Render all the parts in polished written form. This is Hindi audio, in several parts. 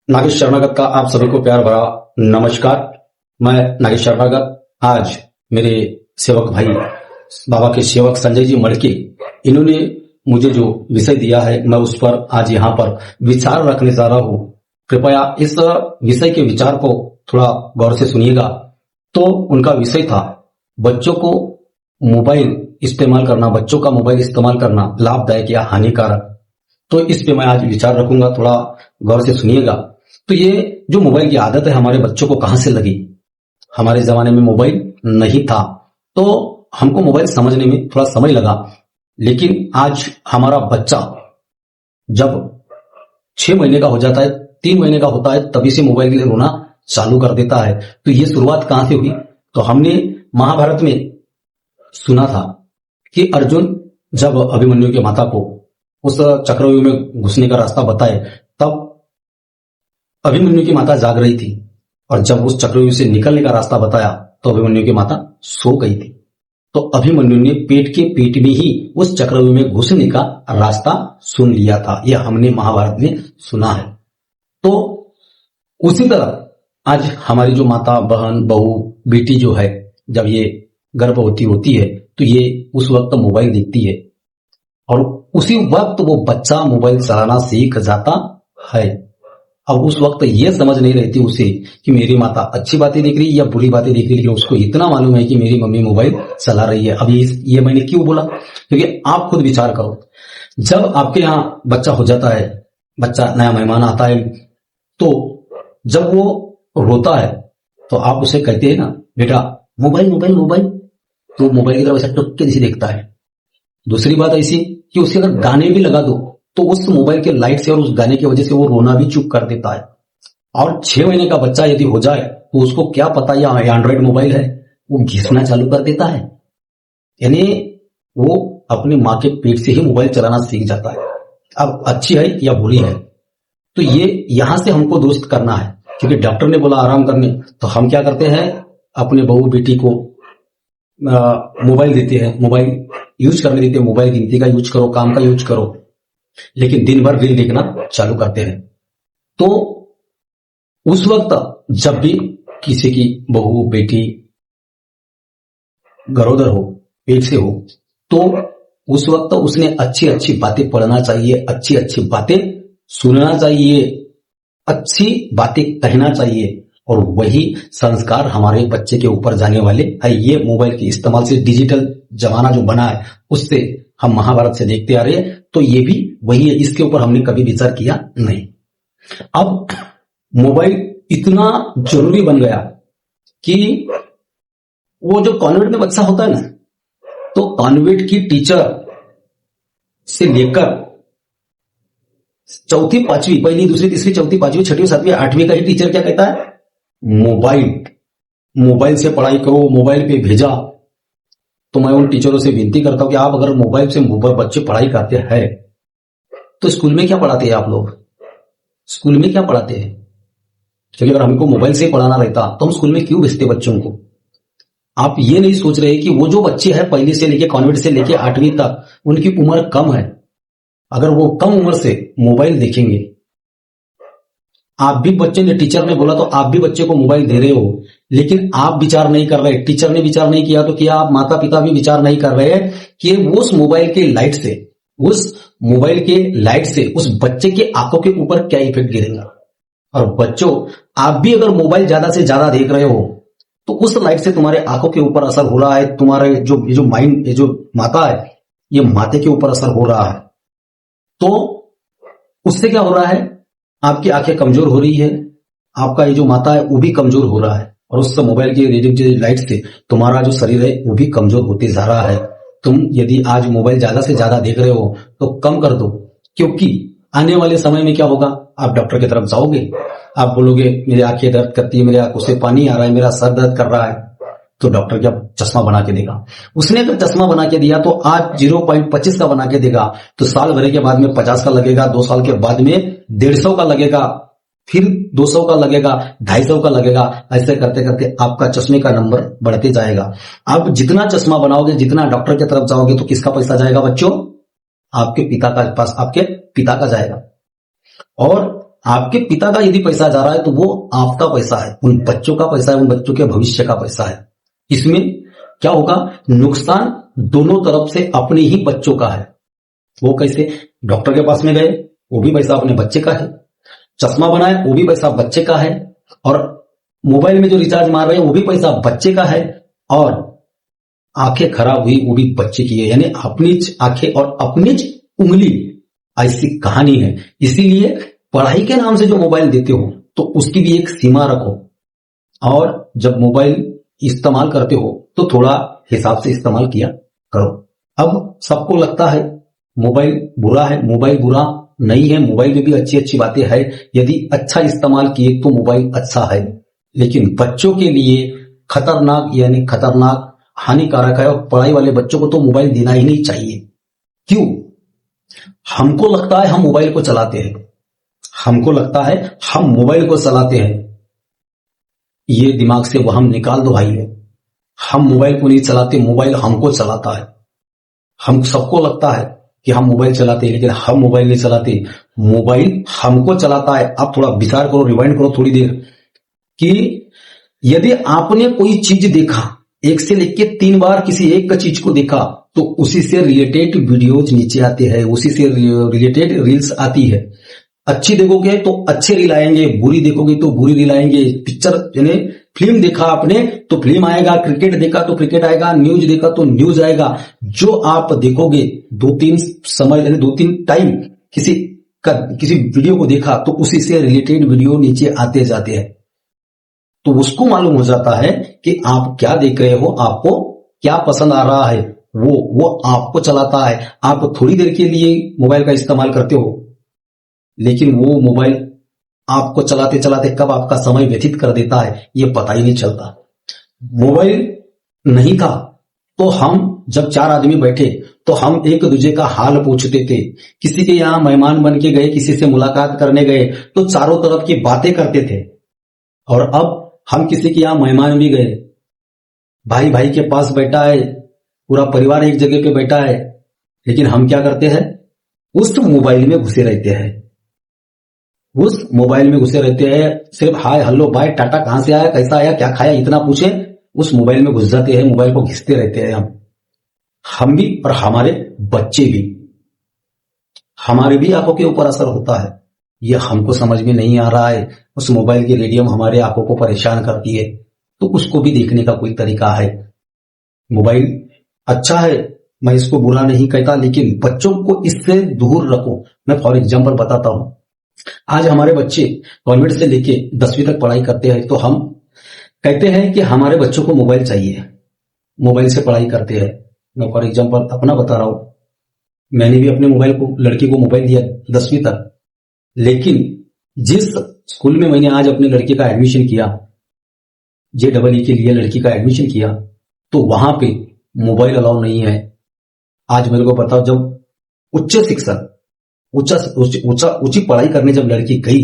नागेश शर्मागत का आप सभी को प्यार भरा नमस्कार। मैं नागेश शर्मागत। आज मेरे सेवक भाई बाबा के सेवक संजय जी मड़के, इन्होंने मुझे जो विषय दिया है मैं उस पर आज यहाँ पर विचार रखने जा रहा हूँ। कृपया इस विषय के विचार को थोड़ा गौर से सुनिएगा। तो उनका विषय था बच्चों को मोबाइल इस्तेमाल करना, बच्चों का मोबाइल इस्तेमाल करना लाभदायक या हानिकारक। तो इस पे मैं आज विचार रखूंगा, थोड़ा गौर से सुनिएगा। तो ये जो मोबाइल की आदत है हमारे बच्चों को कहां से लगी? हमारे जमाने में मोबाइल नहीं था तो हमको मोबाइल समझने में थोड़ा समय लगा, लेकिन आज हमारा बच्चा जब 6 महीने का हो जाता है, 3 महीने का होता है, तभी से मोबाइल के लिए रोना चालू कर देता है। तो ये शुरुआत कहां से हुई? तो हमने महाभारत में सुना था कि अर्जुन जब अभिमन्यु के माता को उस चक्रव्यूह में घुसने का रास्ता बताए, तब अभिमन्यु की माता जाग रही थी, और जब उस चक्रव्यूह से निकलने का रास्ता बताया तो अभिमन्यु की माता सो गई थी। तो अभिमन्यु ने पेट के पेट में ही उस चक्रव्यूह में घुसने का रास्ता सुन लिया था। यह हमने महाभारत में सुना है। तो उसी तरह आज हमारी जो माता, बहन, बहू, बेटी जो है, जब ये गर्भवती होती है तो ये उस वक्त मोबाइल देखती है, और उसी वक्त वो बच्चा मोबाइल चलाना सीख जाता है। अब उस वक्त ये समझ नहीं रहती उसे कि मेरी माता अच्छी बातें देख रही है या बुरी बातें देख रही है, लेकिन उसको इतना मालूम है कि मेरी मम्मी मोबाइल चला रही है। अब ये मैंने क्यों बोला? क्योंकि आप खुद विचार करो, जब आपके यहाँ बच्चा हो जाता है, बच्चा नया मेहमान आता है, तो जब वो रोता है तो आप उसे कहते हैं ना, बेटा मोबाइल मोबाइल मोबाइल, तो मोबाइल की तरफ ऐसा टुक के दिखता है। दूसरी बात ऐसी कि उसे अगर गाने भी लगा दो तो उस मोबाइल के लाइट से और उस गाने की वजह से वो रोना भी चुप कर देता है। और 6 महीने का बच्चा यदि हो जाए तो उसको क्या पता या एंड्रॉइड मोबाइल है, वो घिसना चालू कर देता है। यानी वो अपनी माँ के पेट से ही मोबाइल चलाना सीख जाता है। अब अच्छी है या बुरी है, तो ये यहां से हमको दुरुस्त करना है, क्योंकि डॉक्टर ने बोला आराम करने, तो हम क्या करते हैं, अपने बहू बेटी को मोबाइल देते हैं, मोबाइल यूज करने देते हैं, मोबाइल गिनती का यूज करो, काम का यूज करो, लेकिन दिन भर रील देखना चालू करते हैं। तो उस वक्त जब भी किसी की बहू बेटी गरोदर हो, पेट से हो, तो उस वक्त उसने अच्छी अच्छी बातें पढ़ना चाहिए, अच्छी अच्छी बातें सुनना चाहिए, अच्छी बातें कहना चाहिए, और वही संस्कार हमारे बच्चे के ऊपर जाने वाले है। ये मोबाइल के इस्तेमाल से डिजिटल जमाना जो बना है उससे हम महाभारत से देखते आ रहे हैं, तो ये भी वही है। इसके ऊपर हमने कभी विचार किया नहीं। अब मोबाइल इतना जरूरी बन गया कि वो जो कॉन्वेंट में बच्चा होता है ना, तो कॉन्वेंट की टीचर से लेकर चौथी पांचवी, पहली दूसरी तीसरी चौथी पांचवी छठी सातवीं आठवीं का ही टीचर क्या कहता है, मोबाइल से पढ़ाई करो, मोबाइल पे भेजा। तो मैं उन टीचरों से विनती करता हूं कि आप अगर मोबाइल से बच्चे पढ़ाई करते हैं तो स्कूल में क्या पढ़ाते हैं आप लोग? स्कूल में क्या पढ़ाते हैं? क्योंकि अगर हमको मोबाइल से पढ़ाना रहता तो हम स्कूल में क्यों भेजते बच्चों को? आप ये नहीं सोच रहे कि वो जो बच्चे हैं पहली से लेके कॉन्वेंट से लेके 8वीं तक, उनकी उम्र कम है। अगर वो कम उम्र से मोबाइल देखेंगे, आप भी बच्चे ने, टीचर ने बोला तो आप भी बच्चे को मोबाइल दे रहे हो, लेकिन आप विचार नहीं कर रहे, टीचर ने विचार नहीं किया तो क्या आप माता पिता भी विचार नहीं कर रहे हैं कि उस मोबाइल के लाइट से उस बच्चे के आंखों के ऊपर क्या इफेक्ट गिरेगा? और बच्चों, आप भी अगर मोबाइल ज्यादा से ज्यादा देख रहे हो तो उस लाइट से तुम्हारे आंखों के ऊपर असर हो रहा है, तुम्हारे जो माइंड, जो माता है, ये माथे के ऊपर असर हो रहा है। तो उससे क्या हो रहा है, आपकी आंखें कमजोर हो रही है, आपका ये जो माथा है वो भी कमजोर हो रहा है, और उस मोबाइल की रेडिएटिव लाइट से तुम्हारा जो शरीर है वो भी कमजोर होते जा रहा है। तुम यदि आज मोबाइल ज्यादा से ज्यादा देख रहे हो तो कम कर दो, क्योंकि आने वाले समय में क्या होगा, आप डॉक्टर की तरफ जाओगे, आप बोलोगे मेरी आंखें दर्द करती है, मेरी आंखों से पानी आ रहा है, मेरा सर दर्द कर रहा है, तो डॉक्टर क्या चश्मा बना के देगा? उसने अगर चश्मा बना के दिया तो आज 0.25 का बना के देगा, तो साल भरे के बाद में 50 का लगेगा, 2 साल के बाद में 150 का लगेगा, फिर 200 का लगेगा, 250 का लगेगा। ऐसे करते करते आपका चश्मे का नंबर बढ़ते जाएगा। आप जितना चश्मा बनाओगे, जितना डॉक्टर की तरफ जाओगे, तो किसका पैसा जाएगा बच्चों? आपके पिता का पास, आपके पिता का जाएगा। और आपके पिता का यदि पैसा जा रहा है तो वो आपका पैसा है, उन बच्चों का पैसा है, उन बच्चों के भविष्य का पैसा है। इसमें क्या होगा, नुकसान दोनों तरफ से अपने ही बच्चों का है। वो कैसे, डॉक्टर के पास में गए वो भी पैसा अपने बच्चे का है, चश्मा बनाए वो भी पैसा बच्चे का है, और मोबाइल में जो रिचार्ज मार रहे हैं वो भी पैसा बच्चे का है, और आंखें खराब हुई वो भी बच्चे की है, यानी अपनी आंखें और अपनी उंगली, ऐसी कहानी है। इसीलिए पढ़ाई के नाम से जो मोबाइल देते हो तो उसकी भी एक सीमा रखो, और जब मोबाइल इस्तेमाल करते हो तो थोड़ा हिसाब से इस्तेमाल किया करो। अब सबको लगता है मोबाइल बुरा है, मोबाइल बुरा नहीं है, मोबाइल में भी अच्छी अच्छी बातें है, यदि अच्छा इस्तेमाल किए तो मोबाइल अच्छा है, लेकिन बच्चों के लिए खतरनाक, यानी खतरनाक, हानिकारक है। और पढ़ाई वाले बच्चों को तो मोबाइल देना ही नहीं चाहिए। क्यों? हमको लगता है हम मोबाइल को चलाते हैं, हमको लगता है हम मोबाइल को चलाते हैं, ये दिमाग से वो हम निकाल दो भाई। हम मोबाइल को नहीं चलाते, मोबाइल हमको चलाता है। हम सबको लगता है कि हम मोबाइल चलाते हैं, लेकिन हम मोबाइल नहीं चलाते, मोबाइल हमको चलाता है। आप थोड़ा विचार करो, रिवाइंड करो थोड़ी देर, कि यदि आपने कोई चीज देखा, एक से लेके 3 बार किसी एक का चीज को देखा, तो उसी से रिलेटेड वीडियोज नीचे आते हैं, उसी से रिलेटेड रील्स आती है। अच्छी देखोगे तो अच्छे रील आएंगे, बुरी देखोगे तो बुरी रील आएंगे। पिक्चर यानी फिल्म देखा आपने तो फिल्म आएगा, क्रिकेट देखा तो क्रिकेट आएगा, न्यूज देखा तो न्यूज आएगा। जो आप देखोगे 2-3 समय, यानी 2-3 टाइम किसी वीडियो को देखा, तो उसी से रिलेटेड वीडियो नीचे आते जाते हैं। तो उसको मालूम हो जाता है कि आप क्या देख रहे हो, आपको क्या पसंद आ रहा है, वो आपको चलाता है। आप थोड़ी देर के लिए मोबाइल का इस्तेमाल करते हो, लेकिन वो मोबाइल आपको चलाते चलाते कब आपका समय व्यतीत कर देता है ये पता ही नहीं चलता। मोबाइल नहीं था तो हम जब 4 आदमी बैठे तो हम एक दूसरे का हाल पूछते थे। किसी के यहां मेहमान बन के गए, किसी से मुलाकात करने गए तो चारों तरफ की बातें करते थे। और अब हम किसी के यहां मेहमान भी गए, भाई भाई के पास बैठा है, पूरा परिवार एक जगह पे बैठा है, लेकिन हम क्या करते हैं, उस मोबाइल में घुसे रहते हैं। उस मोबाइल में घुसे रहते हैं, सिर्फ हाय हेलो बाय टाटा, कहां से आया, कैसा आया, क्या खाया, इतना पूछे, उस मोबाइल में घुस जाते हैं, मोबाइल को घिसते रहते हैं। हम भी और हमारे बच्चे भी, हमारे भी आंखों के ऊपर असर होता है। ये हमको समझ में नहीं आ रहा है, उस मोबाइल की रेडियम हमारे आंखों को परेशान करती है, तो उसको भी देखने का कोई तरीका है। मोबाइल अच्छा है, मैं इसको बुरा नहीं कहता, लेकिन बच्चों को इससे दूर रखो। मैं फॉर एग्जाम्पल बताता हूं, आज हमारे बच्चे कॉन्वेंट से लेके 10वीं तक पढ़ाई करते हैं, तो हम कहते हैं कि हमारे बच्चों को मोबाइल चाहिए, मोबाइल से पढ़ाई करते हैं। मैं फॉर एग्जाम्पल अपना बता रहा हूं, मैंने भी अपने मोबाइल को, लड़की को मोबाइल दिया 10वीं तक, लेकिन जिस स्कूल में मैंने आज अपने लड़के का एडमिशन किया, JEE के लिए लड़की का एडमिशन किया, तो वहां पे मोबाइल अलाउ नहीं है। आज मेरे को बताओ, जब उच्च शिक्षा, ऊंची पढ़ाई करने जब लड़की गई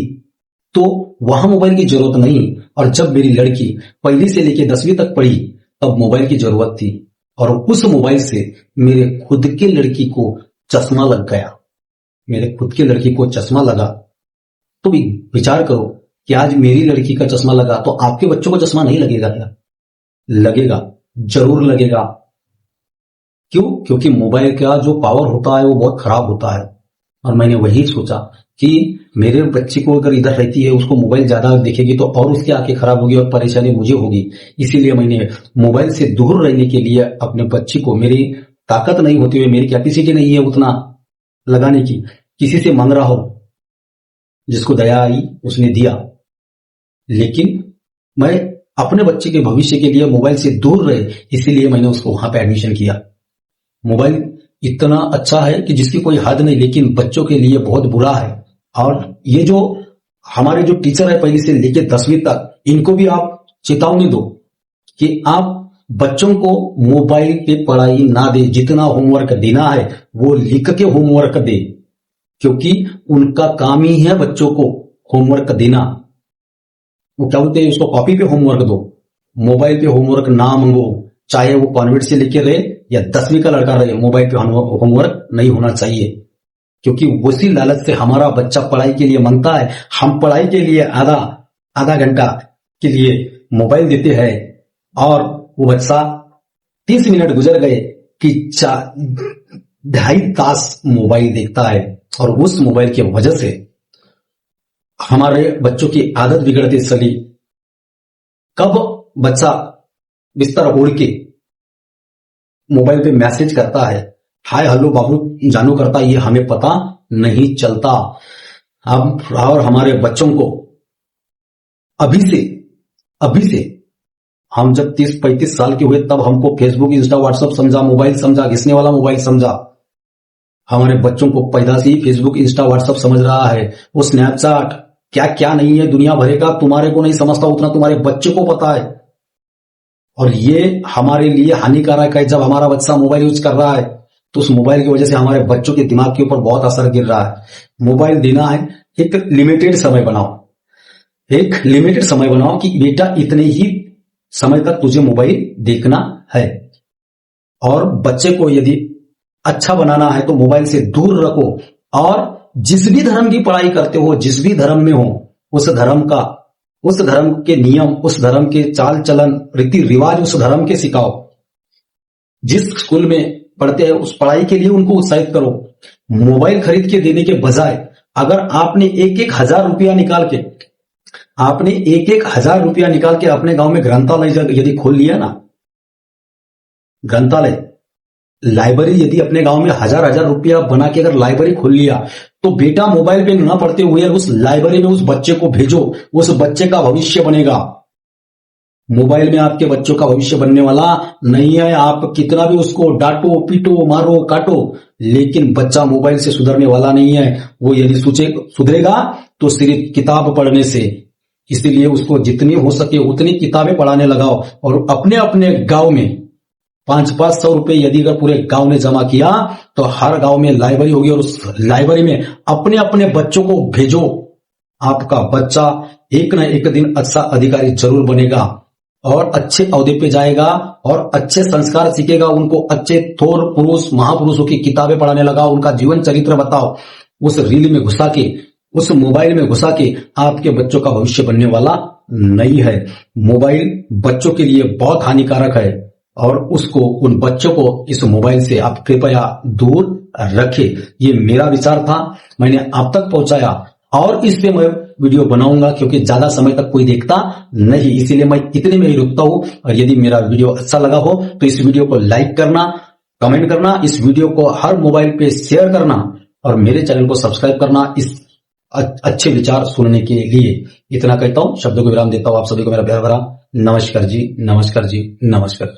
तो वहां मोबाइल की जरूरत नहीं, और जब मेरी लड़की 1ली से लेकर 10वीं तक पढ़ी तब मोबाइल की जरूरत थी, और उस मोबाइल से मेरे खुद के लड़की को चश्मा लग गया, मेरे खुद के लड़की को चश्मा लगा। तो विचार करो कि आज मेरी लड़की का चश्मा लगा तो आपके बच्चों को चश्मा नहीं लगेगा क्या? लगेगा, जरूर लगेगा। क्यों? क्योंकि मोबाइल का जो पावर होता है वो बहुत खराब होता है। और मैंने वही सोचा कि मेरे बच्चे को अगर इधर रहती है, उसको मोबाइल ज्यादा देखेगी तो और उसकी आंखें खराब होगी और परेशानी मुझे होगी। इसीलिए मैंने मोबाइल से दूर रहने के लिए अपने बच्चे को, मेरी ताकत नहीं होती हुई, मेरी कैपेसिटी नहीं है उतना लगाने की, किसी से मांग रहा हो, जिसको दया आई उसने दिया, लेकिन मैं अपने बच्चे के भविष्य के लिए मोबाइल से दूर रहे, इसीलिए मैंने उसको वहां पे एडमिशन किया। मोबाइल इतना अच्छा है कि जिसकी कोई हद नहीं, लेकिन बच्चों के लिए बहुत बुरा है। और ये जो हमारे जो टीचर है 1ली से लेकर 10वीं तक, इनको भी आप चेतावनी दो कि आप बच्चों को मोबाइल पे पढ़ाई ना दे, जितना होमवर्क देना है वो लिख के होमवर्क दे, क्योंकि उनका काम ही है बच्चों को होमवर्क देना। वो क्या बोलते हैं, उसको कॉपी पे होमवर्क दो, मोबाइल पे होमवर्क ना मांगो। चाहे वो कॉन्वेंट से लेके रहे या 10वीं का लड़का रहे, मोबाइल पे होमवर्क नहीं होना चाहिए। क्योंकि उसी लालच से हमारा बच्चा पढ़ाई के लिए मांगता है। हम पढ़ाई के लिए आधा घंटा के लिए मोबाइल देते हैं और वो बच्चा 30 मिनट गुजर गए कि 2.5 तास मोबाइल देखता है। और उस मोबाइल की वजह से हमारे बच्चों की आदत बिगड़ती चली। कब बच्चा बिस्तर ओढ़ के मोबाइल पे मैसेज करता है, हाय हेलो बाबू जानू करता है, ये हमें पता नहीं चलता। हम और हमारे बच्चों को अभी से हम जब 30-35 साल के हुए तब हमको फेसबुक, इंस्टा, व्हाट्सएप समझा, मोबाइल समझा, घिसने वाला मोबाइल समझा। हमारे बच्चों को पैदा से ही फेसबुक, इंस्टा, व्हाट्सएप समझ रहा है। वो स्नैपचैट क्या क्या नहीं है दुनिया भरे का, तुम्हारे को नहीं समझता उतना तुम्हारे बच्चे को पता है। और ये हमारे लिए हानिकारक है। जब हमारा बच्चा मोबाइल यूज कर रहा है तो उस मोबाइल की वजह से हमारे बच्चों के दिमाग के ऊपर बहुत असर गिर रहा है। मोबाइल देना है, एक लिमिटेड समय बनाओ, एक लिमिटेड समय बनाओ कि बेटा इतने ही समय तक तुझे मोबाइल देखना है। और बच्चे को यदि अच्छा बनाना है तो मोबाइल से दूर रखो। और जिस भी धर्म की पढ़ाई करते हो, जिस भी धर्म में हो, उस धर्म के नियम, उस धर्म के चाल चलन, रीति रिवाज उस धर्म के सिखाओ। जिस स्कूल में पढ़ते हैं उस पढ़ाई के लिए उनको उत्साहित करो। मोबाइल खरीद के देने के बजाय अगर आपने एक हजार रुपया निकाल के अपने गांव में ग्रंथालय यदि खोल लिया ना, ग्रंथालय, लाइब्रेरी यदि अपने गांव में हजार रुपया बना के अगर लाइब्रेरी खोल लिया तो बेटा मोबाइल पे ना पढ़ते हुए उस लाइब्रेरी में उस बच्चे को भेजो, उस बच्चे का भविष्य बनेगा। मोबाइल में आपके बच्चों का भविष्य बनने वाला नहीं है। आप कितना भी उसको डांटो, पीटो, मारो, काटो, लेकिन बच्चा मोबाइल से सुधरने वाला नहीं है। वो यदि सुधरेगा तो सिर्फ किताब पढ़ने से। इसीलिए उसको जितनी हो सके उतनी किताबें पढ़ाने लगाओ। और अपने अपने गांव में 500-500 रुपए यदि अगर पूरे गांव ने जमा किया तो हर गांव में लाइब्रेरी होगी और उस लाइब्रेरी में अपने अपने बच्चों को भेजो। आपका बच्चा एक न एक दिन अच्छा अधिकारी जरूर बनेगा और अच्छे ओहदे पे जाएगा और अच्छे संस्कार सीखेगा। उनको अच्छे थोर पुरुष, महापुरुषों की किताबें पढ़ाने लगाओ, उनका जीवन चरित्र बताओ। उस रील में घुसा के, उस मोबाइल में घुसा के आपके बच्चों का भविष्य बनने वाला नहीं है। मोबाइल बच्चों के लिए बहुत हानिकारक है और उन बच्चों को इस मोबाइल से आप कृपया दूर रखें। ये मेरा विचार था, मैंने आप तक पहुंचाया। और इस पे मैं वीडियो बनाऊंगा क्योंकि ज्यादा समय तक कोई देखता नहीं, इसीलिए मैं इतने में ही रुकता हूं। और यदि मेरा वीडियो अच्छा लगा हो तो इस वीडियो को लाइक करना, कमेंट करना, इस वीडियो को हर मोबाइल पे शेयर करना और मेरे चैनल को सब्सक्राइब करना इस अच्छे विचार सुनने के लिए। इतना कहता हूं, शब्दों को विराम देता हूं। आप सभी को मेरा प्यार भरा नमस्कार जी, नमस्कार जी, नमस्कार।